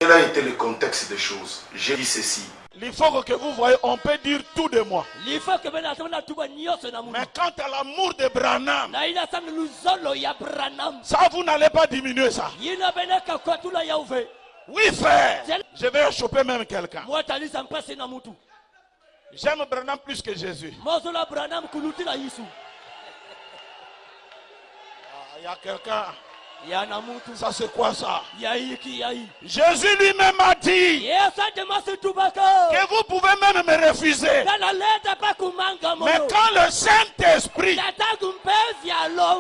quel a été le contexte des choses? J'ai dit ceci. Il faut que vous voyez, on peut dire tout de moi. Mais Mais quant à l'amour de Branham, ça vous n'allez pas diminuer ça. Oui frère, je vais choper même quelqu'un. J'aime Branham plus que Jésus. Il y a quelqu'un. Ça c'est quoi ça? Jésus lui-même a dit que vous pouvez même me refuser. Mais quand le Saint-Esprit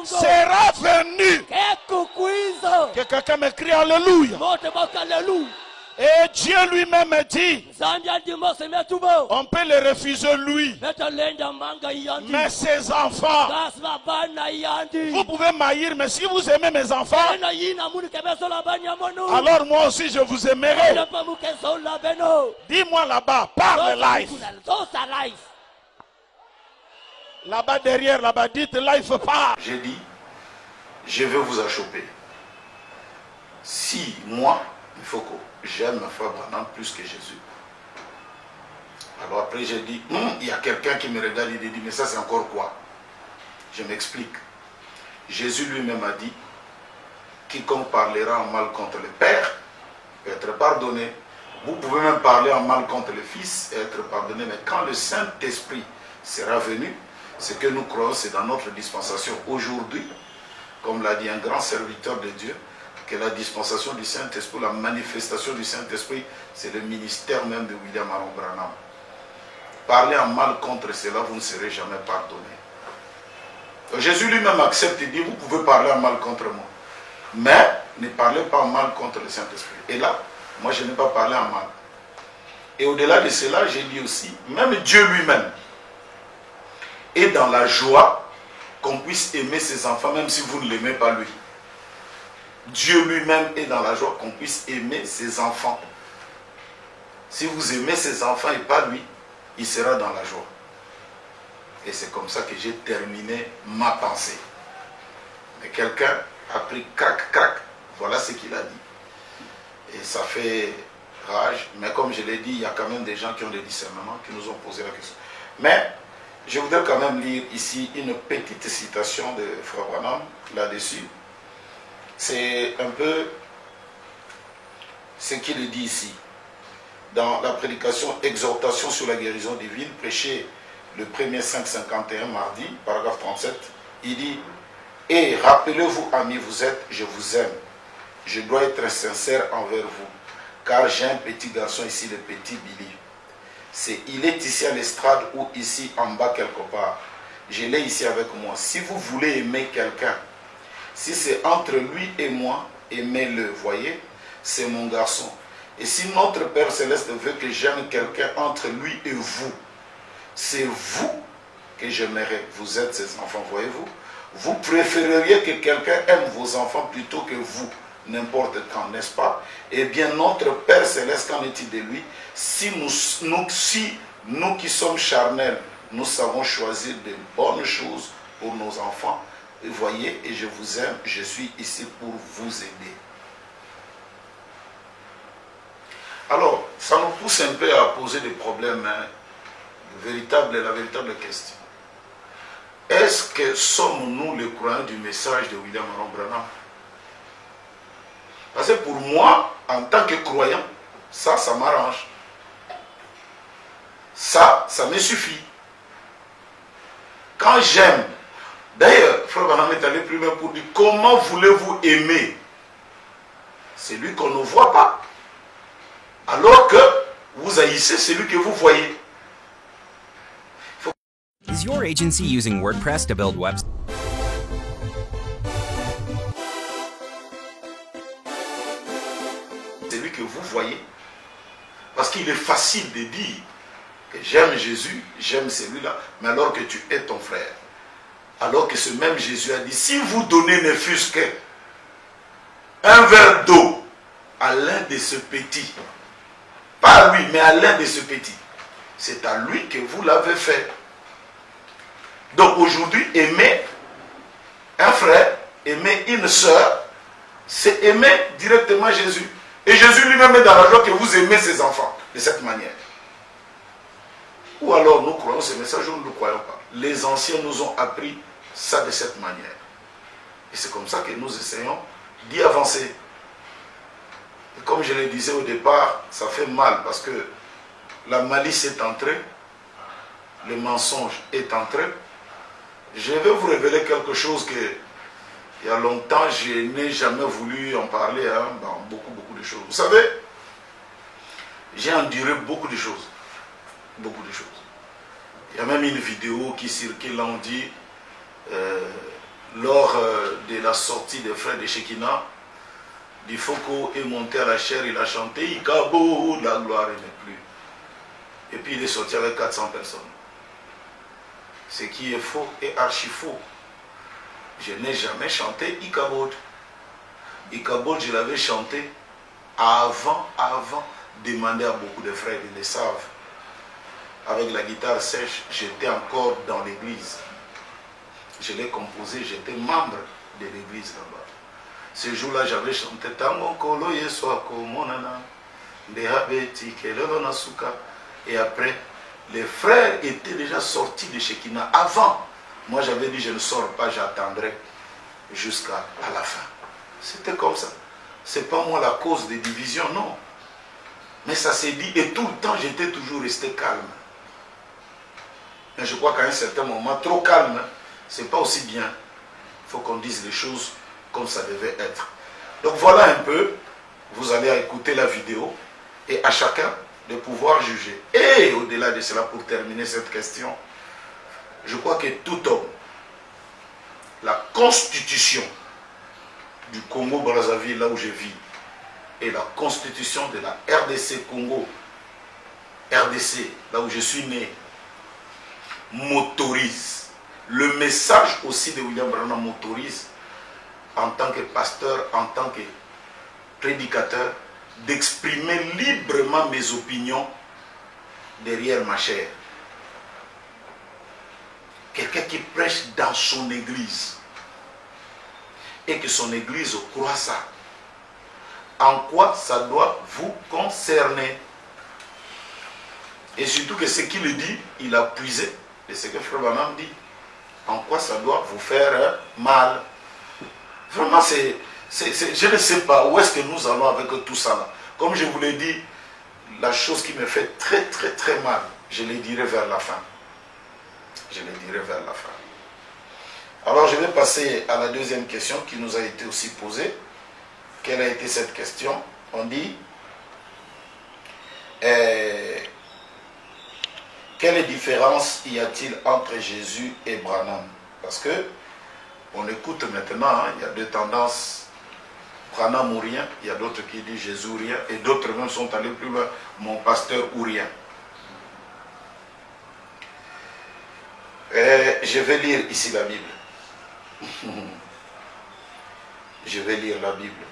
sera venu, que quelqu'un me crie Alléluia. Et Dieu lui-même dit, on peut le refuser lui, mais ses enfants, vous pouvez m'haïr, mais si vous aimez mes enfants, alors moi aussi je vous aimerai. Dis-moi là-bas, parle life. Là-bas derrière, là-bas, dites life parle. J'ai dit, je vais vous achoper. Si moi, il faut que j'aime ma frère Branham plus que Jésus. Alors après j'ai dit, il y a quelqu'un qui me regarde, il dit, mais ça c'est encore quoi? Je m'explique. Jésus lui-même a dit, quiconque parlera en mal contre le Père peut être pardonné. Vous pouvez même parler en mal contre le Fils et être pardonné, mais quand le Saint-Esprit sera venu, ce que nous croyons, c'est dans notre dispensation aujourd'hui, comme l'a dit un grand serviteur de Dieu, que la dispensation du Saint-Esprit, la manifestation du Saint-Esprit, c'est le ministère même de William Aaron Branham. Parlez en mal contre cela, vous ne serez jamais pardonné. Donc Jésus lui-même accepte et dit, vous pouvez parler en mal contre moi, mais ne parlez pas en mal contre le Saint-Esprit. Et là, moi je n'ai pas parlé en mal. Et au-delà de cela, j'ai dit aussi, même Dieu lui-même est dans la joie qu'on puisse aimer ses enfants, même si vous ne l'aimez pas lui. Dieu lui-même est dans la joie qu'on puisse aimer ses enfants. Si vous aimez ses enfants et pas lui, il sera dans la joie. Et c'est comme ça que j'ai terminé ma pensée. Mais quelqu'un a pris crac, crac, voilà ce qu'il a dit. Et ça fait rage, mais comme je l'ai dit, il y a quand même des gens qui ont des discernements, qui nous ont posé la question. Mais je voudrais quand même lire ici une petite citation de Frère Branham là-dessus. C'est un peu ce qu'il dit ici. Dans la prédication Exhortation sur la guérison divine, prêchée le 1er 551 mardi, paragraphe 37, il dit, et rappelez-vous, amis, vous êtes, je vous aime. Je dois être sincère envers vous, car j'ai un petit garçon ici, le petit Billy. Il est ici à l'estrade ou ici en bas quelque part. Je l'ai ici avec moi. Si vous voulez aimer quelqu'un, si c'est entre lui et moi, aimez-le, voyez, c'est mon garçon. Et si notre Père Céleste veut que j'aime quelqu'un entre lui et vous, c'est vous que j'aimerais. Vous êtes ses enfants, voyez-vous. Vous préféreriez que quelqu'un aime vos enfants plutôt que vous, n'importe quand, n'est-ce pas? Eh bien, notre Père Céleste, qu'en est-il de lui? Si nous qui sommes charnels, nous savons choisir de bonnes choses pour nos enfants, et voyez, et je vous aime, je suis ici pour vous aider. Alors, ça nous pousse un peu à poser des problèmes, hein, la véritable question. Est-ce que sommes-nous les croyants du message de William Aaron Branham? Parce que pour moi, en tant que croyant, ça m'arrange. Ça me suffit. Quand j'aime, d'ailleurs, Frère Branham est allé plus loin pour dire, comment voulez-vous aimer celui qu'on ne voit pas, alors que vous haïssez celui que vous voyez? Is your agency using WordPress to build websites? Celui que vous voyez, parce qu'il est facile de dire que j'aime Jésus, j'aime celui-là, mais alors que tu es ton frère. Alors que ce même Jésus a dit, si vous donnez ne fût-ce qu'un verre d'eau à l'un de ce petit, pas à lui, mais à l'un de ce petit, c'est à lui que vous l'avez fait. Donc aujourd'hui, aimer un frère, aimer une sœur, c'est aimer directement Jésus. Et Jésus lui-même est dans la joie que vous aimez ses enfants de cette manière. Ou alors nous croyons ce message ou nous ne le croyons pas. Les anciens nous ont appris ça de cette manière. Et c'est comme ça que nous essayons d'y avancer. Et comme je le disais au départ, ça fait mal parce que la malice est entrée, le mensonge est entré. Je vais vous révéler quelque chose que il y a longtemps, je n'ai jamais voulu en parler dans beaucoup de choses. Vous savez, j'ai enduré beaucoup de choses. Beaucoup de choses. Il y a même une vidéo qui circule, on dit, lors de la sortie des frères de Shekinah, Difoko est monté à la chair, il a chanté « Ikabo, la gloire n'est plus ». Et puis il est sorti avec 400 personnes. Ce qui est faux et archi faux. Je n'ai jamais chanté Ikabod. Ikabod, je l'avais chanté avant de demander à beaucoup de frères, ils le savent. Avec la guitare sèche, j'étais encore dans l'église. Je l'ai composé, j'étais membre de l'église là-bas. Ce jour-là, j'avais chanté Tango Kolo Yeswako Monana, Dehabeti Kelelo Nasuka. Et après, les frères étaient déjà sortis de Shekinah. Avant, moi j'avais dit je ne sors pas, j'attendrai jusqu'à la fin. C'était comme ça. C'est pas moi la cause des divisions, non. Mais ça s'est dit, et tout le temps j'étais toujours resté calme. Mais je crois qu'à un certain moment, trop calme, c'est pas aussi bien. Il faut qu'on dise les choses comme ça devait être. Donc voilà un peu, vous allez écouter la vidéo, et à chacun de pouvoir juger. Et au-delà de cela, pour terminer cette question, je crois que tout homme, la constitution du Congo-Brazzaville, là où je vis, et la constitution de la RDC Congo, RDC, là où je suis né, m'autorise. Le message aussi de William Branham m'autorise, en tant que pasteur, en tant que prédicateur, d'exprimer librement mes opinions derrière ma chair. Quelqu'un qui prêche dans son église et que son église croit ça. En quoi ça doit vous concerner? Et surtout que ce qu'il dit, il a puisé de ce que Frère Branham dit. En quoi ça doit vous faire mal? Vraiment, je ne sais pas où est-ce que nous allons avec tout ça là. Comme je vous l'ai dit, la chose qui me fait très mal, je le dirai vers la fin. Je le dirai vers la fin. Alors je vais passer à la deuxième question qui nous a été aussi posée. Quelle a été cette question? On dit, quelle différence y a-t-il entre Jésus et Branham? Parce que on écoute maintenant, il y a deux tendances, Branham ou rien, il y a d'autres qui disent Jésus ou rien, et d'autres même sont allés plus loin, mon pasteur ou rien. Je vais lire ici la Bible. Je vais lire la Bible.